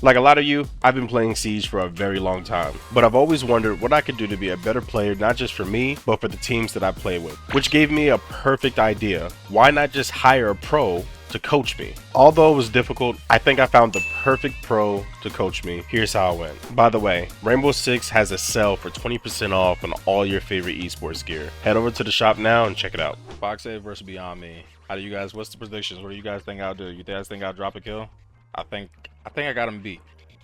Like a lot of you, I've been playing Siege for a very long time, but I've always wondered what I could do to be a better player, not just for me, but for the teams that I play with, which gave me a perfect idea. Why not just hire a pro to coach me? Although it was difficult, I think I found the perfect pro to coach me. Here's how it went. By the way, Rainbow Six has a sale for 20% off on all your favorite esports gear. Head over to the shop now and check it out. FoxA versus Beyond Me. How do you guys, what's the predictions? What do you guys think I'll do? You guys think I'll drop a kill? I think I got him beat.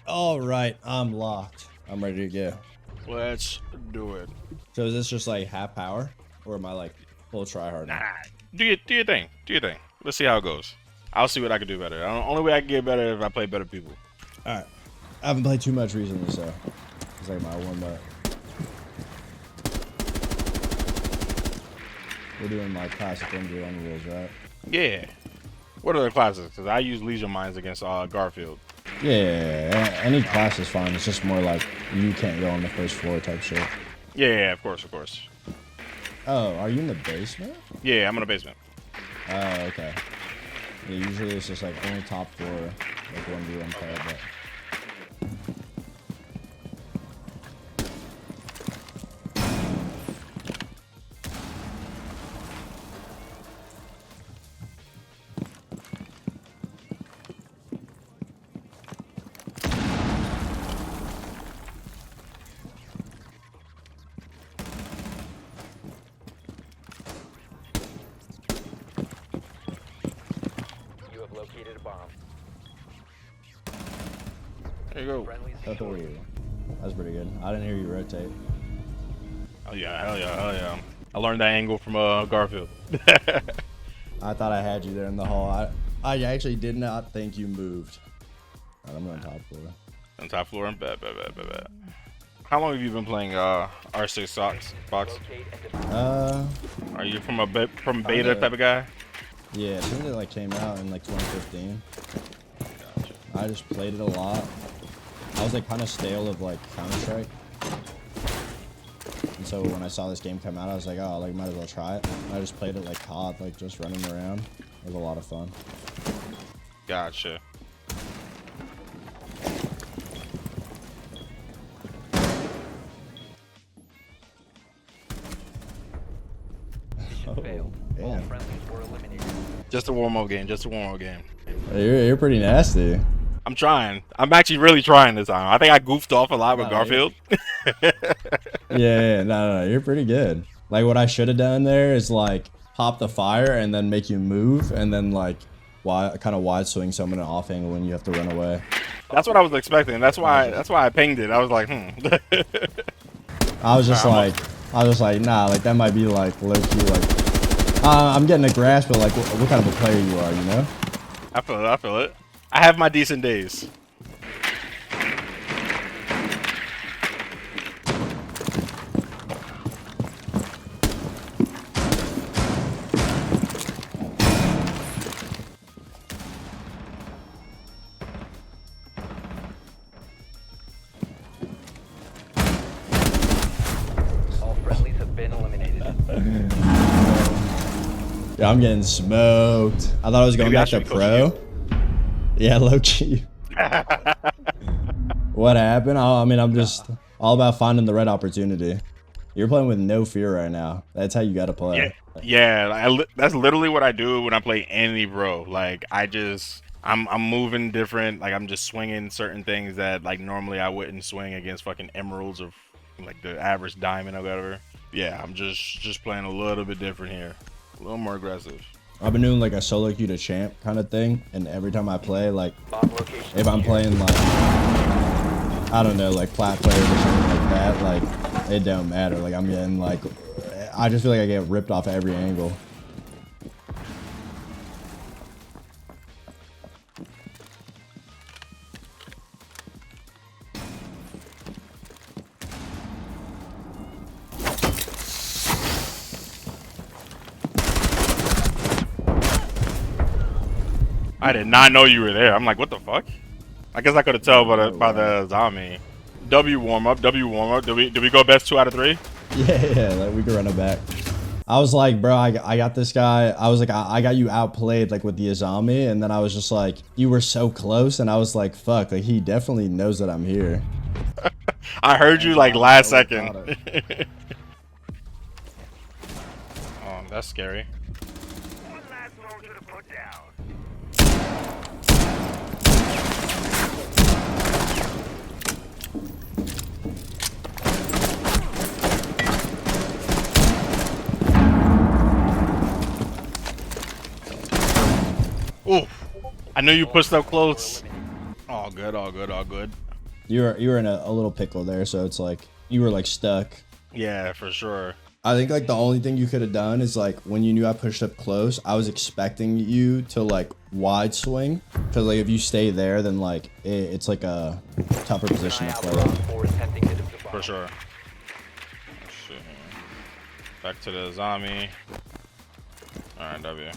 All right, I'm locked. I'm ready to go. Let's do it. So is this just like half power, or am I like full try hard? Nah, do your thing. Do your thing. Let's see how it goes. I'll see what I can do better. The only way I can get better is if I play better people. All right. I haven't played too much recently, so it's like my warm up. We're doing like classic injury on rules, right? Yeah. What are the classes? Because I use Legion Mines against Garfield. Yeah, any class is fine. It's just more like you can't go on the first floor type shit. Yeah, of course. Oh, are you in the basement? Yeah, I'm in the basement. Oh, okay. Yeah, usually it's just like only top floor, like 1v1 play, but... Located a bomb. There you go. Oh, that's pretty good. I didn't hear you rotate. Oh yeah, hell yeah. I learned that angle from Garfield. I thought I had you there in the hall. I actually did not think you moved. Right, I'm on top floor. On top floor? Bet. How long have you been playing R6 Socks Fox? Are you from beta type of guy? Yeah, as soon as it like came out in like 2015, Gotcha. I just played it a lot. I was like kind of stale of like Counter-Strike, and so when I saw this game come out, I was like, oh, like might as well try it. And I just played it like COD, like just running around. It was a lot of fun. Gotcha. Failed. All friendlies were eliminated. Just a warm-up game. You're pretty nasty. I'm trying. I'm actually really trying this time. I think I goofed off a lot with Garfield. Yeah, no, you're pretty good. Like what I should have done there is like pop the fire and then make you move, and then like kind of wide swing someone an off angle when you have to run away. That's what I was expecting. That's why I pinged it. I was like, I was just like, nah, like that might be like low key, like I'm getting a grasp of like what kind of a player you are, you know? I feel it. I have my decent days. All friendlies have been eliminated. Yeah, I'm getting smoked. I thought I was going back to pro. Yeah, low key. What happened? I mean, I'm just all about finding the right opportunity. You're playing with no fear right now. That's how you got to play. Yeah. That's literally what I do when I play any bro. Like I'm moving different. Like I'm just swinging certain things that like normally I wouldn't swing against fucking emeralds or like the average diamond or whatever. Yeah, I'm just playing a little bit different here. A little more aggressive. I've been doing like a solo queue to champ kind of thing, and every time I play, like if I'm playing like I don't know, like plat players or something like that, like it don't matter. Like I'm getting like I just feel like I get ripped off every angle. I did not know you were there. I'm like, what the fuck? I guess I could have tell by the zombie. W warm up. Do we go best 2 out of 3? Yeah, like we can run it back. I was like, bro, I got this guy. I was like, I got you outplayed like with the Azami, and then I was just like, you were so close, and I was like, fuck, like he definitely knows that I'm here. I heard you like last second. Oh, that's scary. One last soldier to put down. Ooh, I knew you pushed up close. All good, all good, all good. You were in a little pickle there, so it's like you were like stuck. Yeah, for sure. I think like the only thing you could have done is like when you knew I pushed up close, I was expecting you to like wide swing, because like if you stay there, then like it's like a tougher position to play in. For sure. Let's see here. Back to the zombie. Alright, W.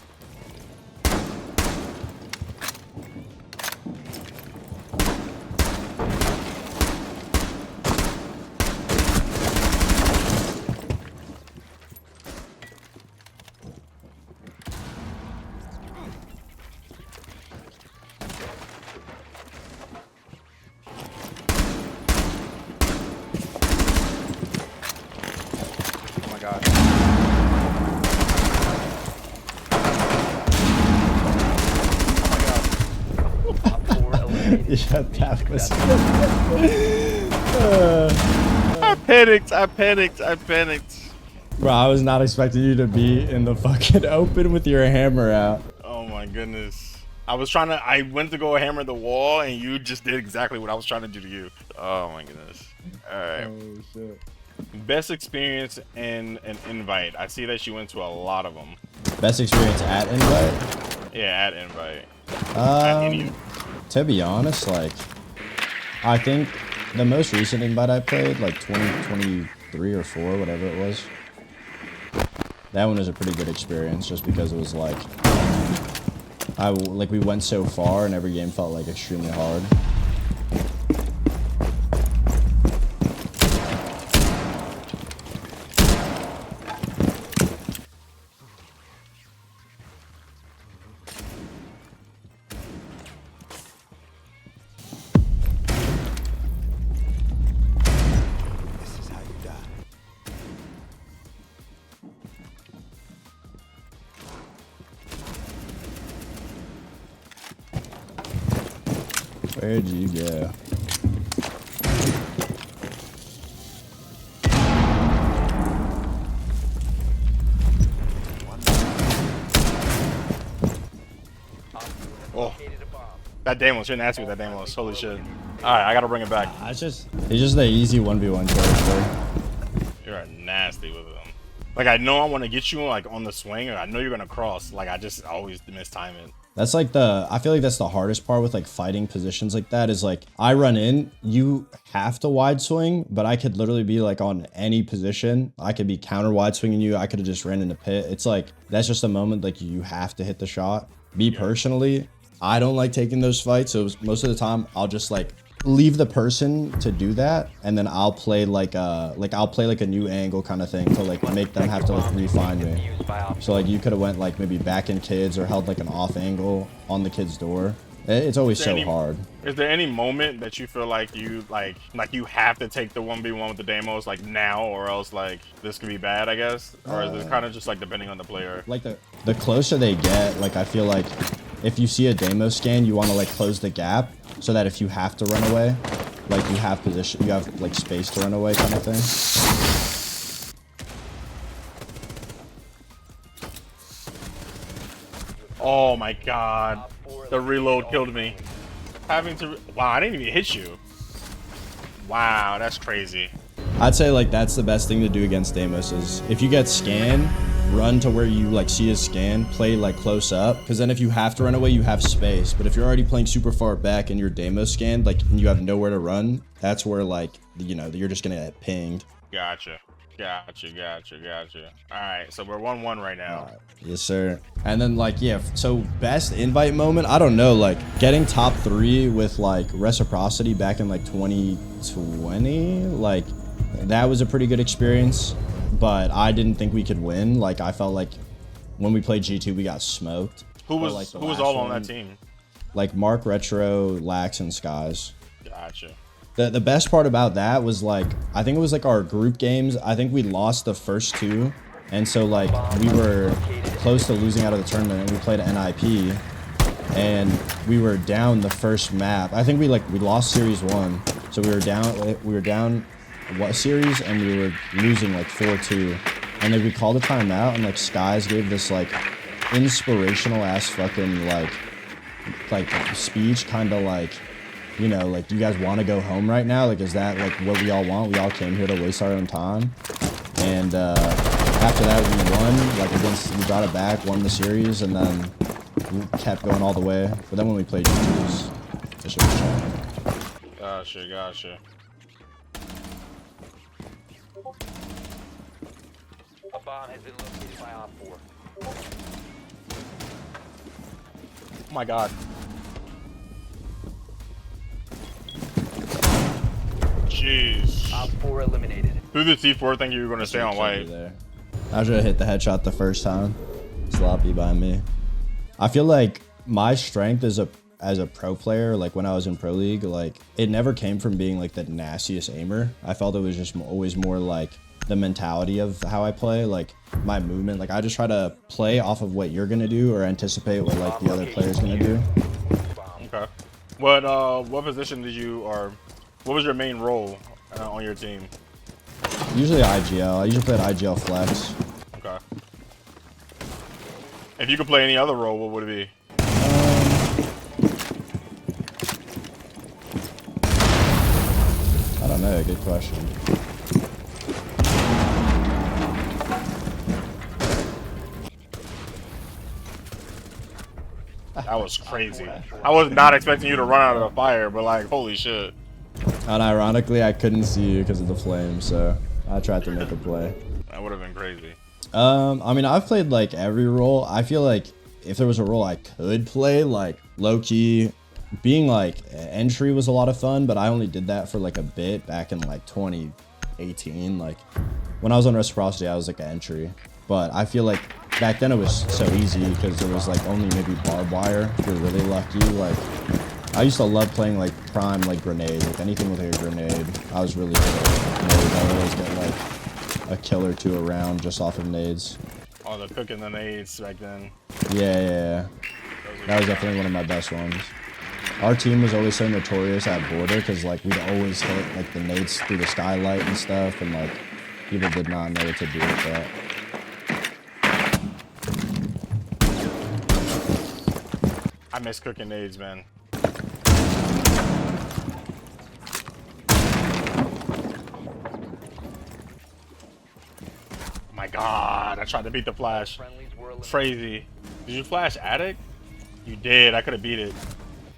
Oh my god. Yeah, that was. I panicked, I panicked, I panicked. Bro, I was not expecting you to be in the fucking open with your hammer out. Oh my goodness. I went to go hammer the wall and you just did exactly what I was trying to do to you. Oh my goodness. Alright. Oh shit. Best experience in an invite. I see that you went to a lot of them. Best experience at invite? Yeah, at invite. At any- To be honest, like, I think the most recent invite I played, like 2023 or 4, whatever it was, that one was a pretty good experience just because it was like, we went so far and every game felt like extremely hard. Where'd you go? Oh, that Damos. You're nasty with that Damos. Holy shit. Alright, I gotta bring it back. He's just the easy 1v1 character. You're nasty with them. Like, I know I want to get you like on the swing, or I know you're gonna cross. Like, I just always mistime it. That's like I feel like that's the hardest part with like fighting positions like that is like I run in, you have to wide swing, but I could literally be like on any position. I could be counter wide swinging you. I could have just ran in the pit. It's like, that's just a moment like you have to hit the shot. Me personally, I don't like taking those fights. So most of the time I'll just like leave the person to do that, and then I'll play like a new angle kind of thing to like make them have to like refine me. So like you could have went like maybe back in kids or held like an off angle on the kid's door. It's always so hard. Is there any moment that you feel like you you have to take the 1v1 with the Damos like now, or else like this could be bad, I guess? Or is it kind of just like depending on the player? Like the closer they get, like I feel like if you see a Damos scan, you want to like close the gap so that if you have to run away, like you have like space to run away kind of thing. Oh my god. The reload killed me. Wow, I didn't even hit you. Wow, that's crazy. I'd say like that's the best thing to do against Damos is if you get scanned, run to where you like see his scan, play like close up, because then if you have to run away, you have space. But if you're already playing super far back and you're Damos scanned, like and you have nowhere to run, that's where like you're just gonna get pinged. Gotcha. Alright, so we're 1-1 right now. Yes, sir. And then like, yeah, so best invite moment, I don't know, like getting top 3 with like reciprocity back in like 2020, like that was a pretty good experience. but I didn't think we could win. Like, I felt like when we played G2, we got smoked. Who was like, who was all on that team? Like Mark, Retro, Lax, and Skies. Gotcha. The best part about that was like, I think it was like our group games. I think we lost the first 2. And so like we were close to losing out of the tournament, and we played NIP and we were down the first map. I think we lost series 1. So we were down what series, and we were losing like 4-2. And then we called a timeout, and like Skies gave this like inspirational ass fucking like speech, kind of like, you know, like, do you guys want to go home right now? Like, is that like what we all want? We all came here to waste our own time. And after that, we won, like, we got it back, won the series, and then we kept going all the way. But then when we played G2s, it shit was shit. Gotcha. A bomb has been located by Op 4. Oh my god. Jeez. Op 4 eliminated. Who did C4 think you were going to stay on white? I should have hit the headshot the first time. Sloppy by me. I feel like my strength as a pro player, like when I was in Pro League, like it never came from being like the nastiest aimer. I felt it was just always more like the mentality of how I play, like my movement. Like I just try to play off of what you're gonna do or anticipate what like the other player's gonna do. Okay. What position did you, or what was your main role on your team? Usually IGL. I usually played IGL flex. Okay. If you could play any other role, what would it be? I don't know. Good question. That was crazy. I was not expecting you to run out of the fire, but like, holy shit. Unironically, I couldn't see you because of the flame, so I tried to make a play. That would have been crazy. I mean, I've played like every role. I feel like if there was a role I could play, like low-key, being like entry was a lot of fun, but I only did that for like a bit back in like 2018. Like when I was on Reciprocity, I was like an entry, but I feel like back then it was so easy because there was like only maybe barbed wire if you're really lucky. Like I used to love playing like prime, like grenade, like anything with like a grenade. I was really good at grenades. I would always get like a kill or 2 around just off of nades. Oh, the cooking the nades back then. Yeah. That was definitely one of my best ones. Our team was always so notorious at border because like we'd always hit like the nades through the skylight and stuff, and like people did not know what to do with that. I miss cooking nades, man. My god, I tried to beat the flash. Friendlies were eliminated. Crazy. Did you flash Attic? You did. I could have beat it.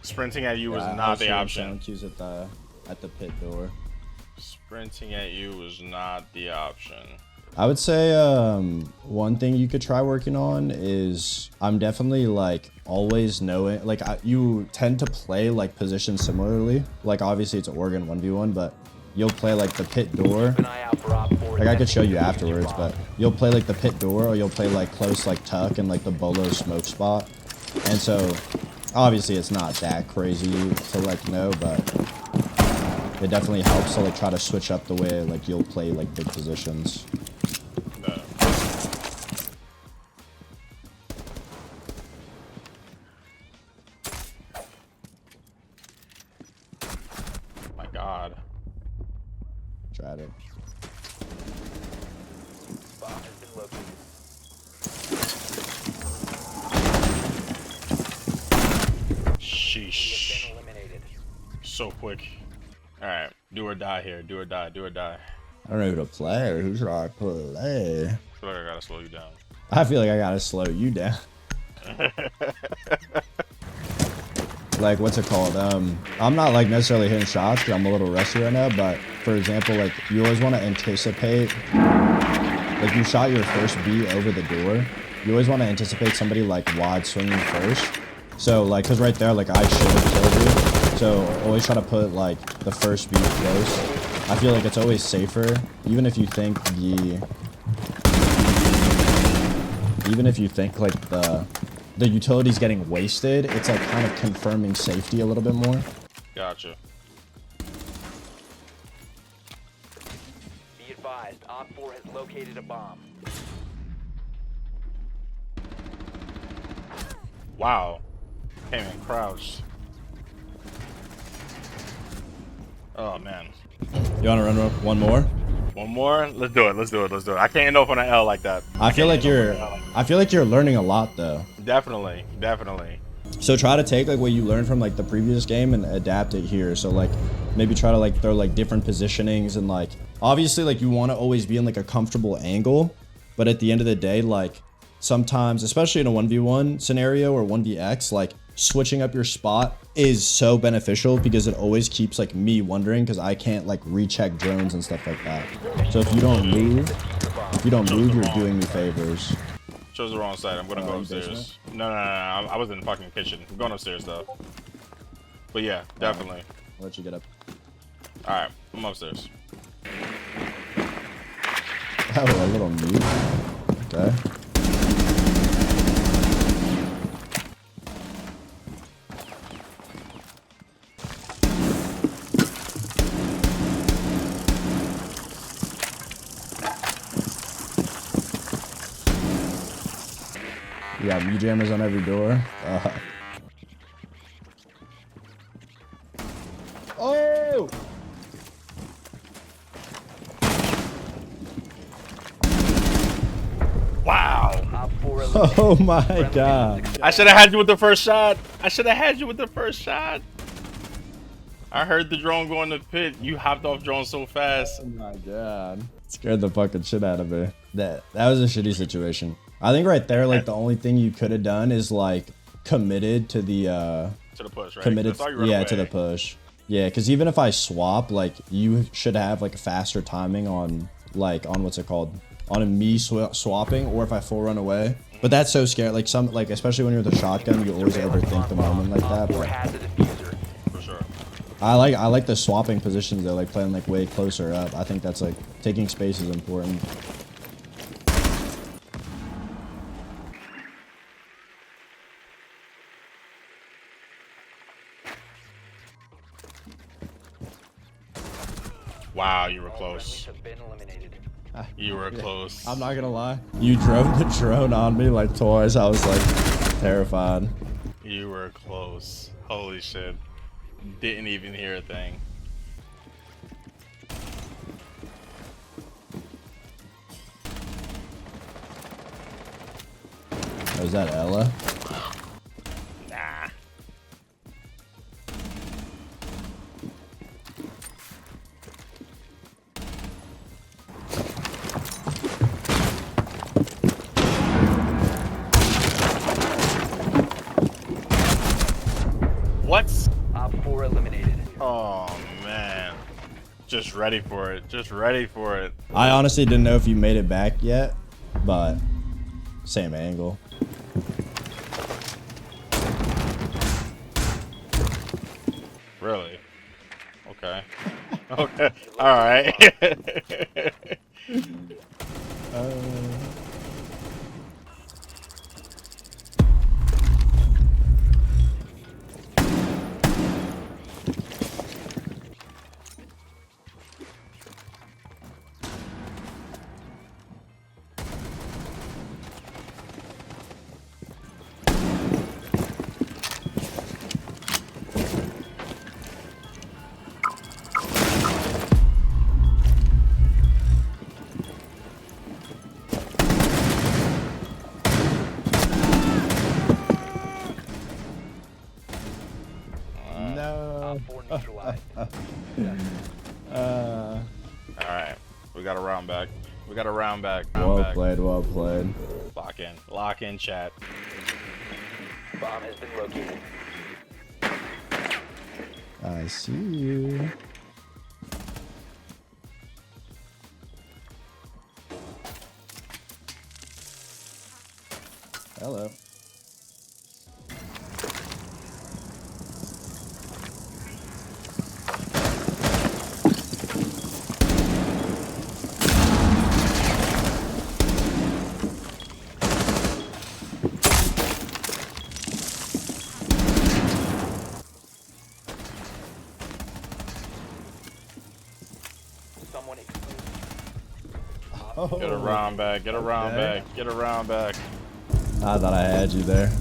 Sprinting at you was not the option. Cues at the pit door. Sprinting at you was not the option. I would say one thing you could try working on is I'm definitely like always knowing, like you tend to play like positions similarly. Like obviously it's Oregon 1v1, but you'll play like the pit door. Keep an eye out for Op 4. Like I could show you afterwards, but you'll play like the pit door, or you'll play like close like tuck and like the bolo smoke spot. And so obviously it's not that crazy to like know, but it definitely helps to like try to switch up the way like you'll play like big positions. My god. Tried it. Bomb has been located. Sheesh. Been eliminated. So quick. Alright. Do or die here. Do or die. Do or die. I don't know who to play or who should I play. I feel like I gotta slow you down. I feel like I gotta slow you down. Like, what's it called? I'm not like necessarily hitting shots because I'm a little rusty right now, but for example, like you always want to anticipate, like you shot your first beat over the door, you always want to anticipate somebody like wide swinging first. So like, cause right there, like I should have killed you. So always try to put like the first beat close. I feel like it's always safer, even if you think even if you think like the utility's getting wasted, it's like kind of confirming safety a little bit more. Gotcha. Be advised, Op 4 has located a bomb. Wow. Came in crouched. Oh man. You want to run one more? One more? Let's do it. Let's do it. Let's do it. I can't end up on an L like that. I feel like you're learning a lot though. Definitely. Definitely. So try to take like what you learned from like the previous game and adapt it here. So like maybe try to like throw like different positionings and like obviously like you want to always be in like a comfortable angle, but at the end of the day, like sometimes, especially in a 1v1 scenario or 1vx, like switching up your spot is so beneficial because it always keeps like me wondering because I can't like recheck drones and stuff like that. So if you don't move, you're doing me favors. Chose the wrong side. I'm gonna go upstairs. No. I was in the fucking kitchen. I'm going upstairs though. But yeah, definitely. I'll let you get up. All right, I'm upstairs. Oh, a little mute. Okay. You got jammers on every door. Oh! Wow. Op 4 Oh my god. I should have had you with the first shot. I should have had you with the first shot. I heard the drone go in the pit. You hopped off drone so fast. Oh my god. Scared the fucking shit out of me. That was a shitty situation. I think right there, like the only thing you could have done is like committed to the push, right? committed, yeah, to the push. Yeah, because even if I swap, like you should have like a faster timing on like on what's it called, on me swapping, or if I full run away. But that's so scary. Like some like especially when you're with a shotgun, you always overthink the moment like that. But has a diffuser. For sure. I like the swapping positions though, like playing like way closer up. I think that's like taking space is important. Wow, you were close. Have been eliminated. You were close. I'm not gonna lie. You drove the drone on me like twice. I was like terrified. You were close. Holy shit. Didn't even hear a thing. Oh, is that Ella? Nah. What? Op 4 eliminated. Oh man. Just ready for it. Just ready for it. I honestly didn't know if you made it back yet, but same angle. Really? Okay. Okay. All right. No. Op 4 neutralized. All right. We got a round back. We got a round back. Well played, well played. Lock in. Lock in, chat. Bomb has been located. I see you. Hello. Someone exposed. Oh, Get around back. Get around okay. back. Get around back. I thought I had you there.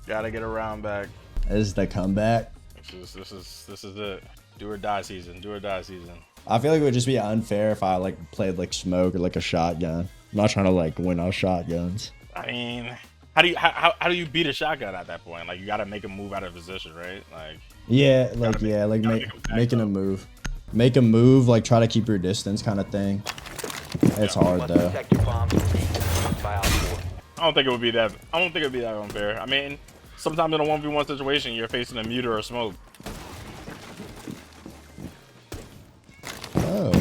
Gotta get around back. This is the comeback. This is it. Do or die season. Do or die season. I feel like it would just be unfair if I like played like smoke or like a shotgun. I'm not trying to like win on shotguns. I mean, how do you beat a shotgun at that point? Like you gotta make a move out of position, right? Like Making a move. Make a move, like try to keep your distance kind of thing. It's hard Must though. protect your bombs from being defused by Op 4. I don't think it would be that. I don't think it'd be that unfair. I mean, sometimes in a 1v1 situation, you're facing a mute or a smoke. Oh.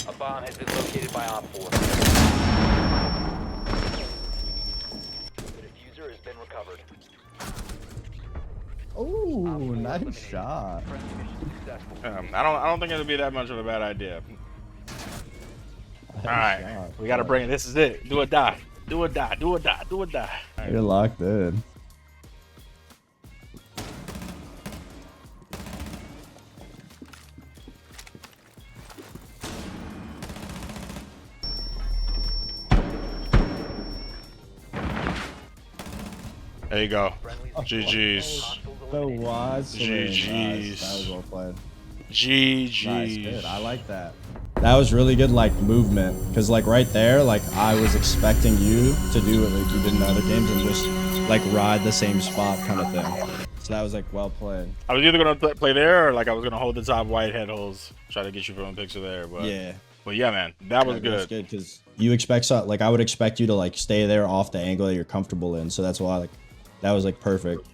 A bomb has been located by Op 4. The diffuser has been recovered. Oh, Op 4 nice eliminated. shot. Friendly mission successful. I don't think it'd be that much of a bad idea. All right, we gotta bring it. This is it. Do or die. Do or die. Do or die. Do or die. All right. You're locked in. There you go. Friendly's GG's. hostiles The eliminated. was GG's. That was well played. GG's. Nice, good. I like that. That was really good, like movement, because like right there, like I was expecting you to do what like you did in other games and just like ride the same spot kind of thing. So that was like well played. I was either gonna play there or like I was gonna hold the top white head holes, try to get you from a picture there. But Yeah, but yeah, man, that was that's good. good because you expect so, like I would expect you to like stay there off the angle that you're comfortable in. So that's why like that was like perfect.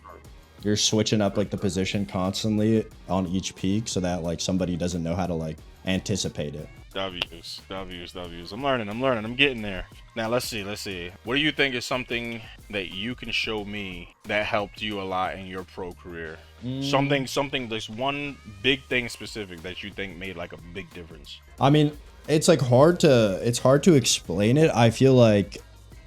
You're switching up like the position constantly on each peak so that like somebody doesn't know how to like anticipate it. W's. I'm learning. I'm getting there. Now let's see. What do you think is something that you can show me that helped you a lot in your pro career? Something. There's one big thing specific that you think made like a big difference. I mean, it's hard to explain it. I feel like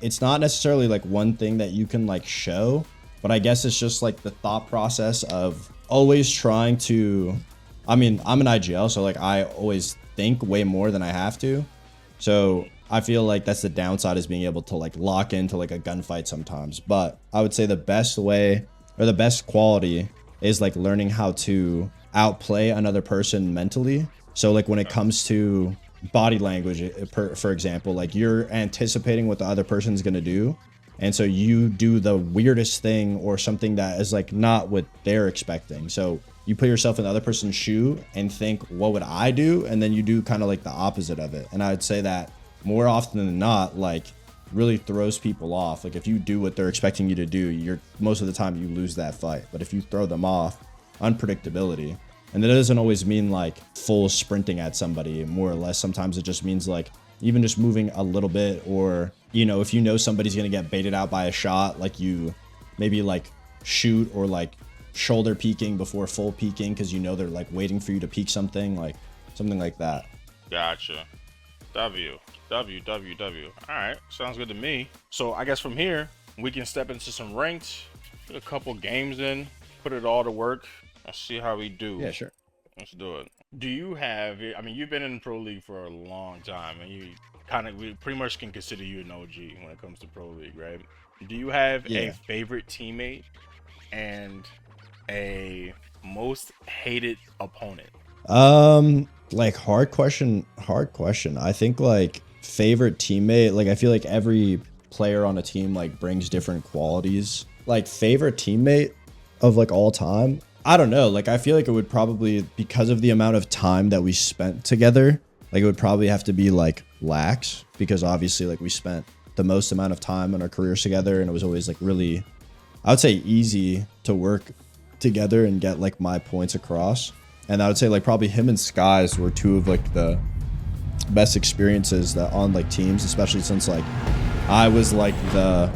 it's not necessarily like one thing that you can like show, but I guess it's just like the thought process of always trying to, I mean, I'm an IGL, so like I always think way more than I have to. So I feel like that's the downside, is being able to like lock into like a gunfight sometimes. But I would say the best way or the best quality is like learning how to outplay another person mentally. So like when it comes to body language, for example, like you're anticipating what the other person's gonna do, and so you do the weirdest thing or something that is like not what they're expecting. So you put yourself in the other person's shoe and think, what would I do? And then you do kind of like the opposite of it. And I would say that more often than not, like really throws people off. Like if you do what they're expecting you to do, you're most of the time you lose that fight. But if you throw them off, unpredictability. And that doesn't always mean like full sprinting at somebody, more or less. Sometimes it just means like even just moving a little bit, or, you know, if you know somebody's going to get baited out by a shot, like you maybe like shoot or like shoulder peeking before full peeking, because you know they're like waiting for you to peek something like that. Gotcha. W. All right, sounds good to me. So I guess from here we can step into some ranked, put a couple games in, put it all to work. Let's see how we do. Yeah, sure. Let's do it. Do you have, I mean, you've been in Pro League for a long time, and we pretty much can consider you an OG when it comes to Pro League, right? Do you have a favorite teammate and a most hated opponent? Like hard question. I think like favorite teammate, like I feel like every player on a team like brings different qualities. Like favorite teammate of like all time, I don't know. Like I feel like it would probably, because of the amount of time that we spent together, like it would probably have to be like Lax, because obviously like we spent the most amount of time in our careers together, and it was always like really, I would say, easy to work together and get like my points across. And I would say like probably him and Skies were two of like the best experiences that on like teams, especially since like I was like the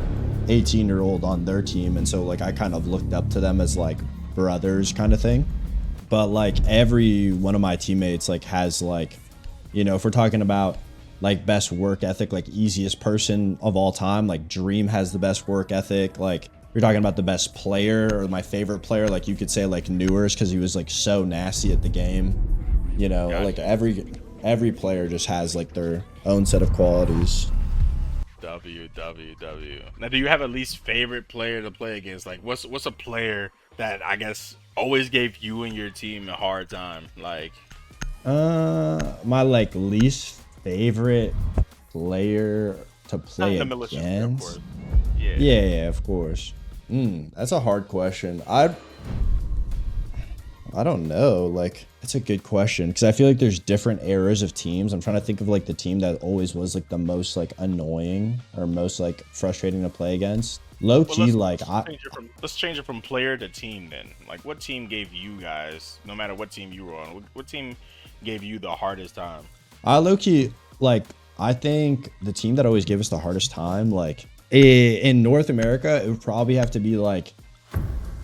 18-year-old on their team, and so like I kind of looked up to them as like brothers kind of thing. But like every one of my teammates like has like, you know, if we're talking about like best work ethic, like easiest person of all time, like Dream has the best work ethic. Like you're talking about the best player or my favorite player, like you could say like Newers because he was like so nasty at the game. You know, Gotcha. like every player just has like their own set of qualities. W. Now, do you have a least favorite player to play against? Like, what's a player that I guess always gave you and your team a hard time? Like, my like least favorite player to play not in the military, of against. course. Yeah. Yeah, of course. That's a hard question. I don't know. Like, it's a good question because I feel like there's different eras of teams. I'm trying to think of like the team that always was like the most like annoying or most like frustrating to play against. Low key, let's change it from player to team then. Like, what team gave you guys, no matter what team you were on, what team gave you the hardest time? Low key, like, I think the team that always gave us the hardest time, like in North America, it would probably have to be like,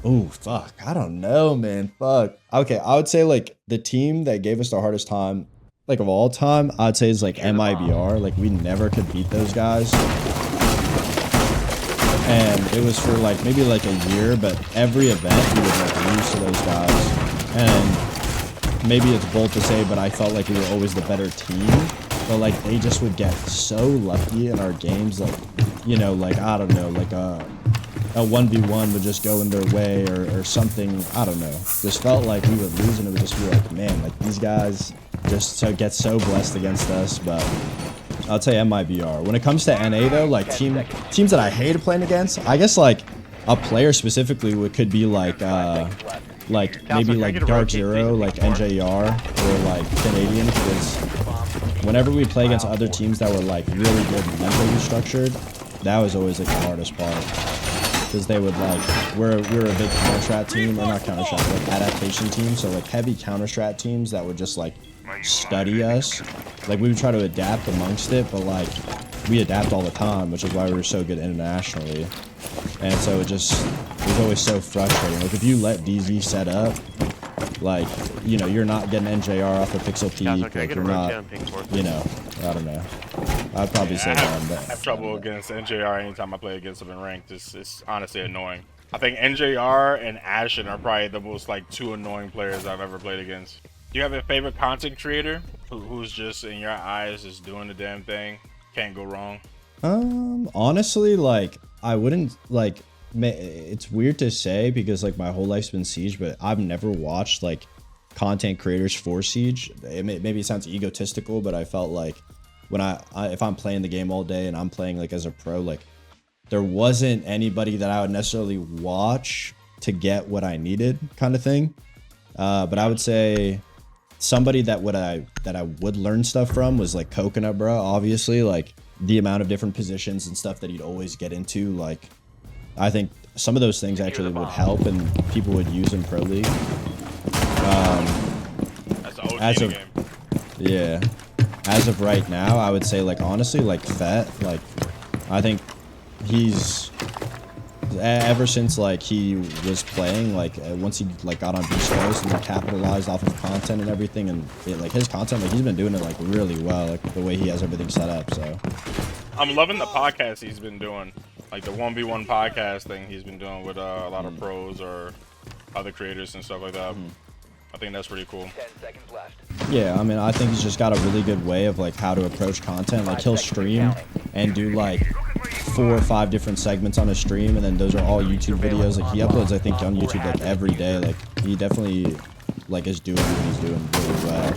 oh, fuck. I don't know, man. Fuck. Okay, I would say like the team that gave us the hardest time, like of all time, I'd say is like MIBR. Like we never could beat those guys. And it was for like maybe like a year, but every event we would like lose to those guys. And maybe it's bold to say, but I felt like we were always the better team. But like they just would get so lucky in our games, like, you know, like I don't know, like a 1v1 would just go in their way or something. I don't know. Just felt like we would lose and it would just be like, man, like these guys just get so blessed against us. But I'll tell you MIBR. When it comes to NA though, like teams that I hated playing against, I guess like a player specifically could be like maybe like Dark Zero, like NJR or like Canadian, because whenever we play against other teams that were like really good mentally structured, that was always like the hardest part. Because they would like, we're a big counter-strat team, or not counter-strat, like adaptation team, so like heavy counter-strat teams that would just like study us. Like we would try to adapt amongst it, but like we adapt all the time, which is why we were so good internationally. And so it was always so frustrating. Like if you let DZ set up, like, you know, you're not getting NJR off a pixel peak, like you're not, you know, I don't know. I'd probably say that. I have trouble against NJR anytime I play against them in ranked. It's honestly annoying. I think NJR and Ashen are probably the most like two annoying players I've ever played against. Do you have a favorite content creator who's just in your eyes is doing the damn thing? Can't go wrong. Honestly, like I wouldn't like. It's weird to say because like my whole life's been Siege, but I've never watched like content creators for Siege. Maybe it sounds egotistical, but I felt like when if I'm playing the game all day and I'm playing like as a pro, like there wasn't anybody that I would necessarily watch to get what I needed, kind of thing. But I would say somebody that I would learn stuff from was like Coconut Bro. Obviously, like the amount of different positions and stuff that he'd always get into, like I think some of those things actually would help and people would use in Pro League. That's the OG game. Yeah. As of right now, I would say like honestly, like Fett, like I think he's ever since like he was playing, like once he like got on Beast Coast and like capitalized off of content and everything, and like his content, like he's been doing it like really well, like the way he has everything set up. So I'm loving the podcast he's been doing, like the 1v1 podcast thing he's been doing with a lot of pros or other creators and stuff like that. I think that's pretty cool. 10 seconds left. yeah, I mean, I think he's just got a really good way of like how to approach content. Like he'll stream and do like 4 or 5 different segments on his stream, and then those are all YouTube videos. Like he uploads, I think, on YouTube like every day. Like he definitely like is doing what he's doing really well.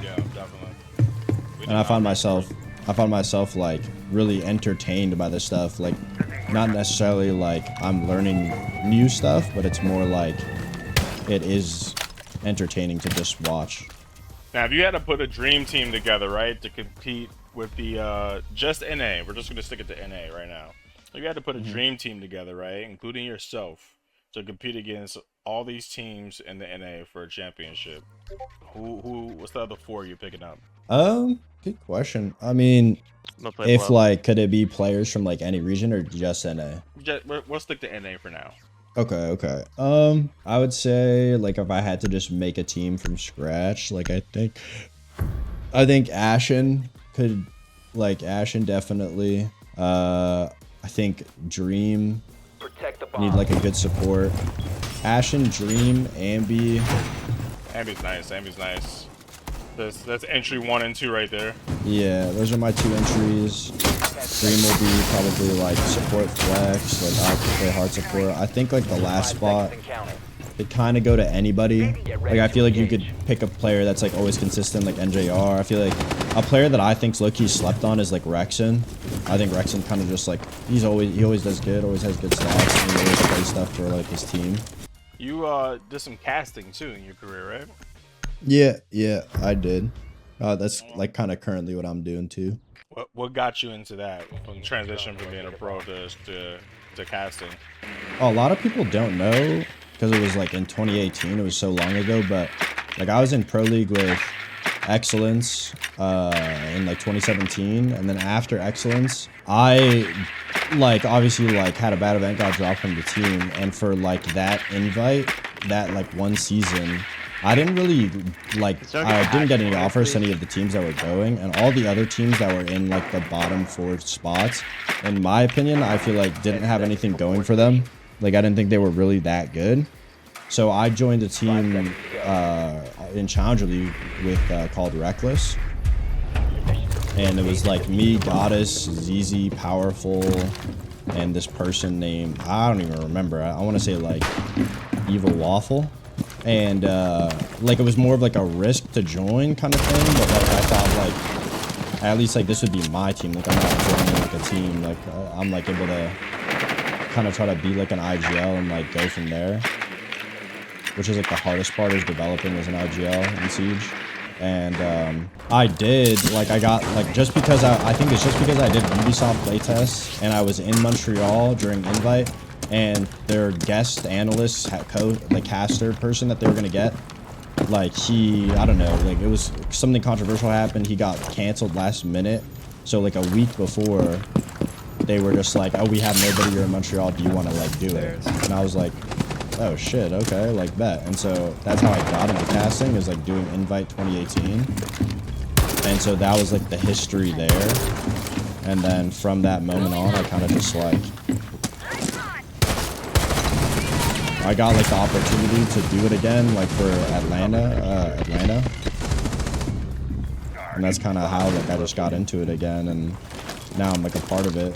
Yeah, definitely. And I found myself like really entertained by this stuff. Like not necessarily like I'm learning new stuff, but it's more like it is entertaining to just watch. Now, if you had to put a dream team together, right, to compete with the just NA, we're just gonna stick it to NA right now. If you had to put a dream team together, right, including yourself, to compete against all these teams in the NA for a championship, what's the other 4 you're picking up? Good question. I mean, if like could it be players from like any region or just NA? We'll stick to NA for now. Okay. I would say like if I had to just make a team from scratch, like I think Ashen could, like Ashen definitely. I think Dream Protect the I need bomb. like a good support. Ashen, Dream, Ambi. Ambi's nice. Ambi's nice. That's entry 1 and 2 right there. Yeah, those are my 2 entries. Dream will be probably like support flex, like I'll play hard support. I think like the last 5 spot, seconds and counting. it kind of go to anybody. Like I feel like you could pick a player that's like always consistent, like NJR. I feel like a player that I think's low-key slept on is like Rexon. I think Rexon kind of just like he always does good, always has good stats, and he always plays stuff for like his team. You did some casting too in your career, right? Yeah, I did. That's like kind of currently what I'm doing too. What got you into that from transition from being a pro to casting? A lot of people don't know because it was like in 2018. It was so long ago, but like I was in Pro League with Excellence in like 2017, and then after Excellence, I like obviously like had a bad event, got dropped from the team, and for like that invite, that like one season, I didn't really like I didn't get any offers to any of the teams that were going, and all the other teams that were in like the bottom 4 spots, in my opinion, I feel like didn't have anything going for them. Like I didn't think they were really that good. So I joined a team in Challenger League with called Reckless, and it was like me, Goddess, ZZ, Powerful, and this person named I don't even remember. I want to say like Evil Waffle. And like it was more of like a risk to join kind of thing, but like I thought like at least like this would be my team. Like I'm not joining like a team. Like I'm like able to kind of try to be like an IGL and like go from there, which is like the hardest part is developing as an IGL in Siege. And I did like I got like just because I think it's just because I did Ubisoft playtests and I was in Montreal during Invite. And their guest analyst, caster person that they were gonna get, like I don't know, like it was something controversial happened. He got canceled last minute, so like a week before, they were just like, oh, we have nobody here in Montreal. Do you want to like do it? And I was like, oh shit, okay, like bet. And so that's how I got into casting, is like doing Invite 2018, and so that was like the history there. And then from that moment on, I kind of just like. I got like the opportunity to do it again, like for Atlanta, and that's kind of how like I just got into it again, and now I'm like a part of it.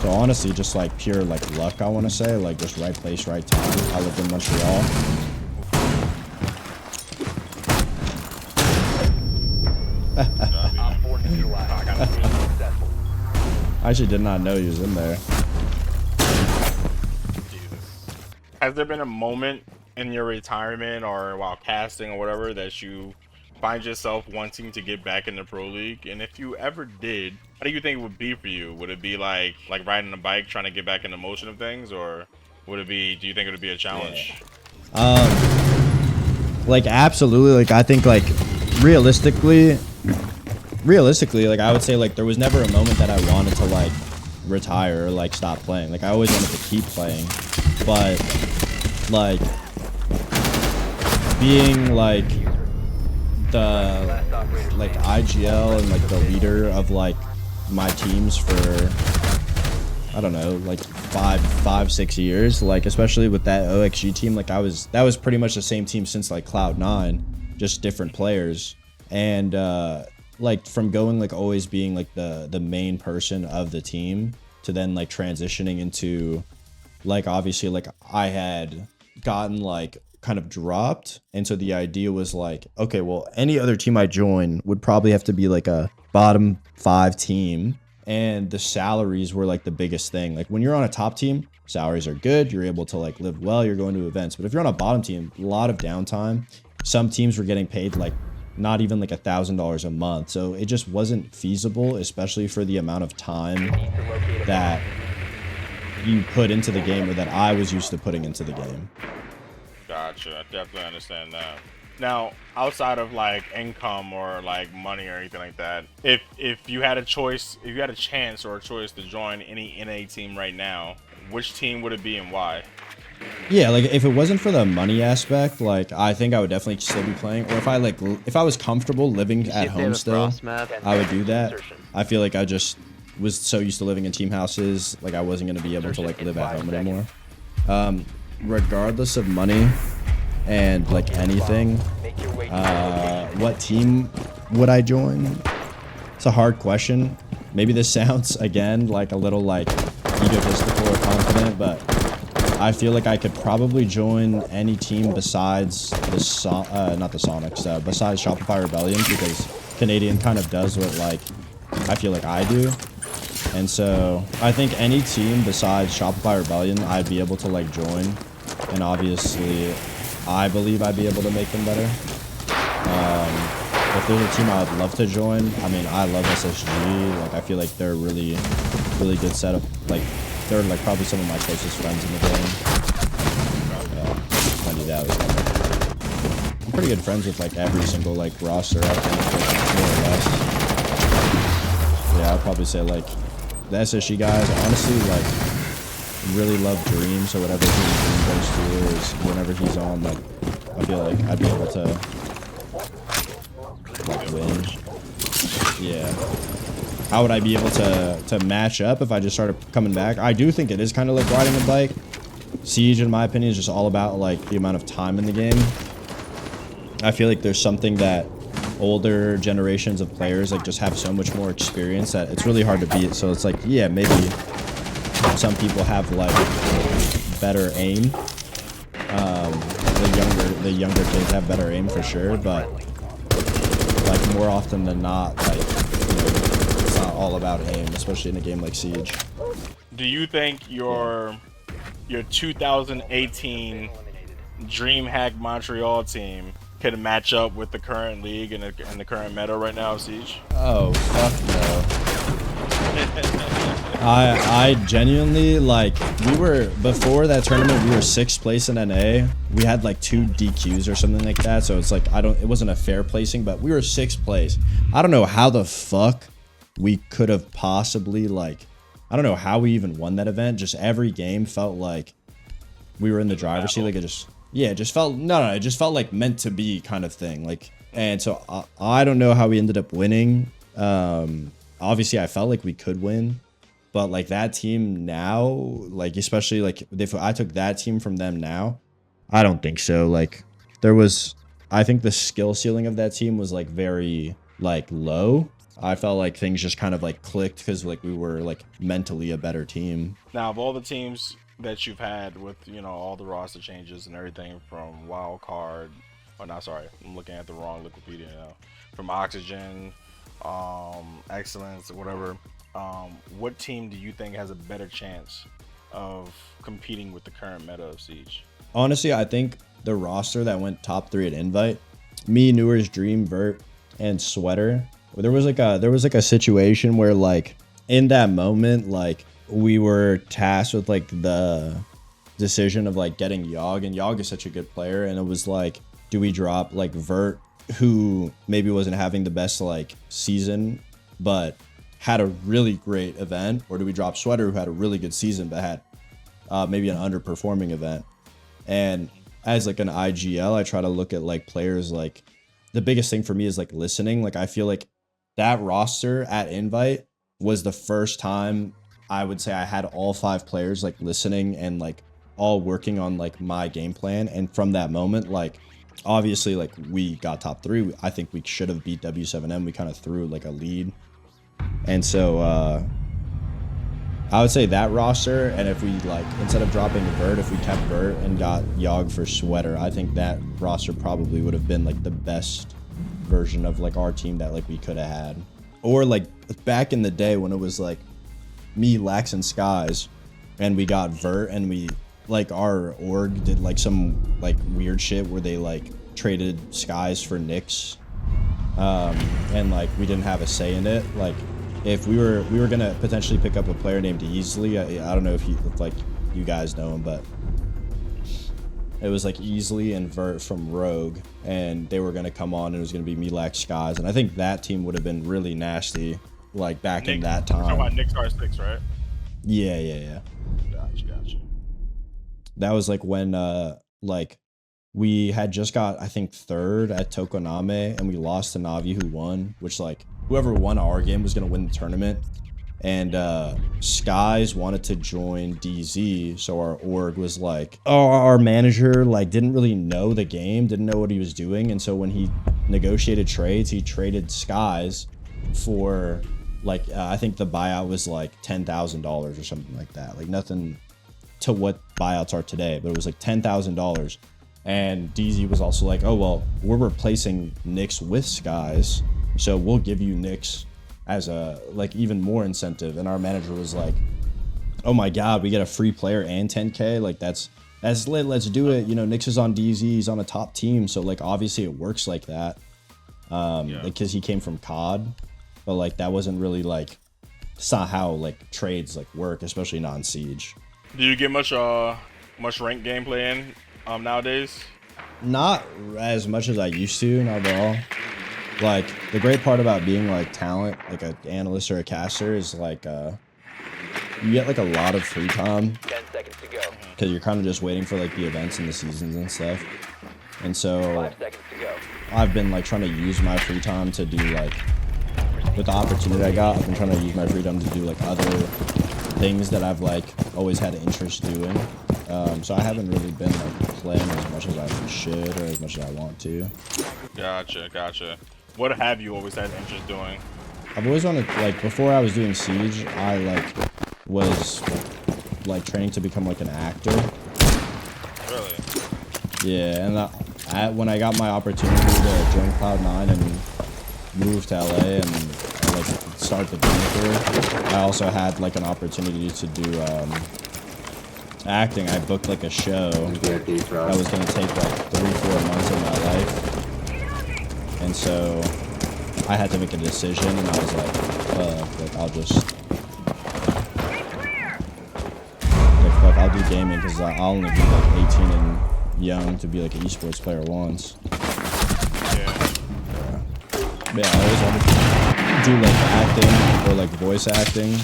So honestly, just like pure like luck, I want to say, like just right place, right time. I lived in Montreal. I actually did not know he was in there. Has there been a moment in your retirement or while casting or whatever that you find yourself wanting to get back in the Pro League? And if you ever did, how do you think it would be for you? Would it be like riding a bike, trying to get back in the motion of things, or would it be? Do you think it would be a challenge? Like absolutely. Like I think like realistically, like I would say like there was never a moment that I wanted to like retire or like stop playing. Like I always wanted to keep playing, but like being like the like IGL and like the leader of like my teams for I don't know like 5-6 years, like especially with that OXG team, like that was pretty much the same team since like Cloud9, just different players. And like from going like always being like the main person of the team to then like transitioning into like obviously like I had gotten like kind of dropped, and so the idea was like, okay, well any other team I join would probably have to be like a bottom 5 team, and the salaries were like the biggest thing. Like when you're on a top team, salaries are good, you're able to like live well, you're going to events. But if you're on a bottom team, a lot of downtime. Some teams were getting paid like not even like $1,000 a month, so it just wasn't feasible, especially for the amount of time that you put into the game, or that I was used to putting into the game. Gotcha. I definitely understand that. Now, outside of like income or like money or anything like that, if you had a choice, if you had a chance or a choice to join any NA team right now, which team would it be and why? Yeah, like if it wasn't for the money aspect, like I think I would definitely still be playing. Or if I was comfortable living at home still, I would do that. I feel like I just was so used to living in team houses, like I wasn't gonna be able to like live at home anymore. Regardless of money and like anything, what team would I join? It's a hard question. Maybe this sounds again like a little like egotistical or confident, but I feel like I could probably join any team besides the not the Sonics, besides Shopify Rebellion, because Canadian kind of does what like I feel like I do. And so I think any team besides Shopify Rebellion I'd be able to like join, and obviously I believe I'd be able to make them better. If there's a team I would love to join, I mean, I love SSG. Like, I feel like they're really good setup. Like, they're like probably some of my closest friends in the game. Funny that was I'm pretty good friends with like every single like roster, I think, like, more or less. Yeah, I'd probably say like the SSG guys. Honestly, like, really love Dreams or whatever Dream goes to, is whenever he's on. Like, I feel like I'd be able to. Like win. Yeah. How would I be able to match up if I just started coming back? I do think it is kind of like riding a bike. Siege, in my opinion, is just all about like the amount of time in the game. I feel like there's something that older generations of players like just have so much more experience that it's really hard to beat. So it's like, yeah, maybe some people have like better aim. The younger kids have better aim for sure, but like more often than not, like, you know, it's not all about aim, especially in a game like Siege. Do you think your 2018 DreamHack Montreal team could match up with the current league and the current meta right now of Siege? Oh, fuck no. I genuinely, like, we were, before that tournament, we were 6th place in NA. We had like 2 DQs or something like that, so it's like, it wasn't a fair placing, but we were 6th place. I don't know how the fuck we could have possibly, like, I don't know how we even won that event. Just every game felt like we were in the driver's seat. Like, it just, yeah, it just felt, no, it just felt like meant to be kind of thing. Like, and so I don't know how we ended up winning. Obviously I felt like we could win. But like that team now, like especially like if I took that team from them now, I don't think so. Like there was, I think the skill ceiling of that team was like very like low. I felt like things just kind of like clicked because like we were like mentally a better team. Now, of all the teams that you've had with, you know, all the roster changes and everything from Wild Card, oh no, sorry, I'm looking at the wrong Wikipedia now. From Oxygen, Excellence, whatever. What team do you think has a better chance of competing with the current meta of Siege? Honestly, I think the roster that went top 3 at Invite, me, Newer's Dream, Vert, and Sweater. There was like a situation where like in that moment, like we were tasked with like the decision of like getting Yogg, and Yogg is such a good player, and it was like, do we drop like Vert, who maybe wasn't having the best like season, but had a really great event, or do we drop Sweater, who had a really good season but had maybe an underperforming event? And as like an IGL, I try to look at like players. Like the biggest thing for me is like listening. Like I feel like that roster at Invite was the first time I would say I had all 5 players like listening and like all working on like my game plan. And from that moment, like obviously like we got top 3. I think we should have beat W7M. We kind of threw like a lead. And so I would say that roster, and if we like, instead of dropping Vert, if we kept Vert and got Yogg for Sweater, I think that roster probably would have been like the best version of like our team that like we could have had. Or like back in the day when it was like me, Lax, and Skies, and we got Vert, and we like our org did like some like weird shit where they like traded Skies for Nyx. And like we didn't have a say in it. Like if we were gonna potentially pick up a player named Easily, I don't know if like you guys know him, but it was like Easily and Vert from Rogue, and they were gonna come on, and it was gonna be me, Lax, Skies, and I think that team would have been really nasty, like back in that time. You're talking about Nyx R6, right? Yeah. Gotcha. That was like when like we had just got, I think, 3rd at Tokoname, and we lost to Navi, who won, which like whoever won our game was going to win the tournament. And Skies wanted to join DZ, so our org was like, oh, our manager like didn't really know the game, didn't know what he was doing, and so when he negotiated trades, he traded Skies for like I think the buyout was like $10,000 or something like that, like nothing to what buyouts are today, but it was like $10,000. And DZ was also like, oh well, we're replacing Nyx with Skies, so we'll give you Nyx as a like even more incentive. And our manager was like, oh my god, we get a free player and 10k, like that's lit, let's do it. You know, Nyx is on DZ, he's on a top team, so like obviously it works like that, because he came from COD, but like that wasn't really like, it's not how like trades like work, especially not in Siege. Do you get much ranked gameplay in nowadays? Not as much as I used to, not at all. Like the great part about being like talent, like an analyst or a caster, is like you get like a lot of free time 10 seconds to go. because you're kind of just waiting for like the events and the seasons and stuff. And so 5 seconds to go. I've been like trying to use my free time to do like, with the opportunity I got, I've been trying to use my free time to do like other things that I've like always had an interest doing. So I haven't really been like playing as much as I should or as much as I want to. Gotcha. What have you always had interest doing? I've always wanted, like, before I was doing Siege, I like was like training to become like an actor. Really? Yeah, and when I got my opportunity to join Cloud9 and move to LA and like start the game career, I also had like an opportunity to do acting. I booked like a show that was gonna take like 3-4 months of my life, and so I had to make a decision, and I was like, I'll just I'll do gaming because I'll only be like 18 and young to be like an esports player once. Yeah, I always wanted to do like acting or like voice acting.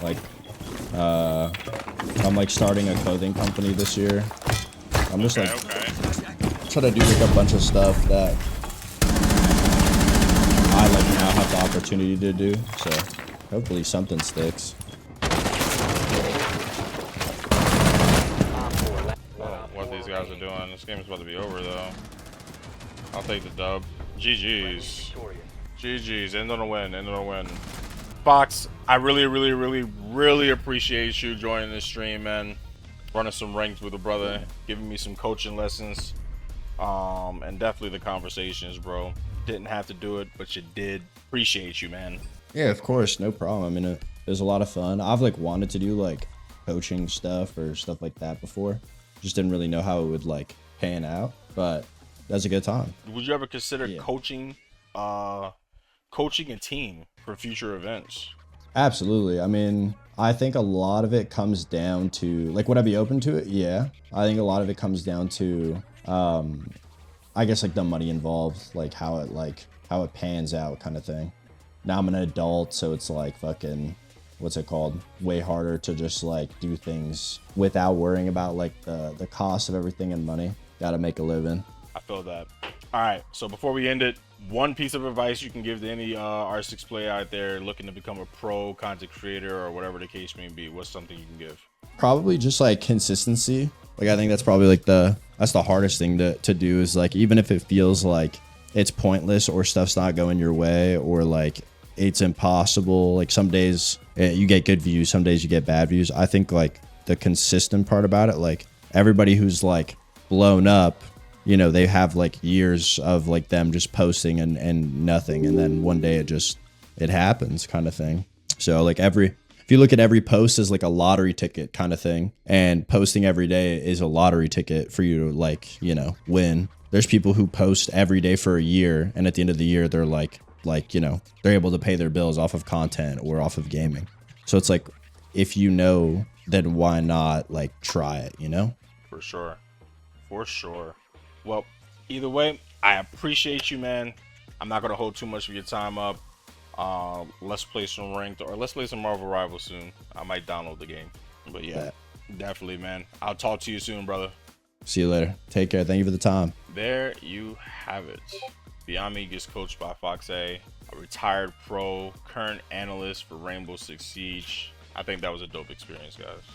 Like, I'm like starting a clothing company this year. I'm just like trying to do like a bunch of stuff that I like now have the opportunity to do. So hopefully something sticks. What these guys are doing. This game is about to be over though. I'll take the dub. GG's. GG's. End on a win. Fox, I really appreciate you joining this stream, man. Running some ranks with a brother, giving me some coaching lessons, and definitely the conversations, bro. Didn't have to do it, but you did. Appreciate you, man. Yeah, of course, no problem. I mean, it was a lot of fun. I've like wanted to do like coaching stuff or stuff like that before. Just didn't really know how it would like pan out, but that's a good time. Would you ever consider coaching a team for future events? Absolutely. I mean, I think a lot of it comes down to like, would I be open to it? Yeah. I think a lot of it comes down to I guess like the money involved, like how it pans out kind of thing. Now I'm an adult, so it's like fucking, what's it called? Way harder to just like do things without worrying about like the cost of everything and money. Gotta make a living. I feel that. All right, so before we end it, one piece of advice you can give to any R6 player out there looking to become a pro content creator or whatever the case may be. What's something you can give? Probably just like consistency. Like I think that's probably like that's the hardest thing to do, is like, even if it feels like it's pointless or stuff's not going your way or like it's impossible, like some days you get good views, some days you get bad views. I think like the consistent part about it, like everybody who's like blown up, you know, they have like years of like them just posting and nothing, and then one day it happens kind of thing. So like if you look at every post as like a lottery ticket kind of thing, and posting every day is a lottery ticket for you to like, you know, win. There's people who post every day for a year, and at the end of the year they're like, you know, they're able to pay their bills off of content or off of gaming. So it's like, if you know, then why not like try it, you know? For sure. Well, either way, I appreciate you, man. I'm not gonna hold too much of your time up. Let's play some ranked, or let's play some Marvel Rivals soon. I might download the game, but yeah, definitely, man. I'll talk to you soon, brother. See you later. Take care. Thank you for the time. There you have it. Beyond Me gets coached by FoxA. a retired pro, current analyst for Rainbow Six Siege. I think that was a dope experience, guys.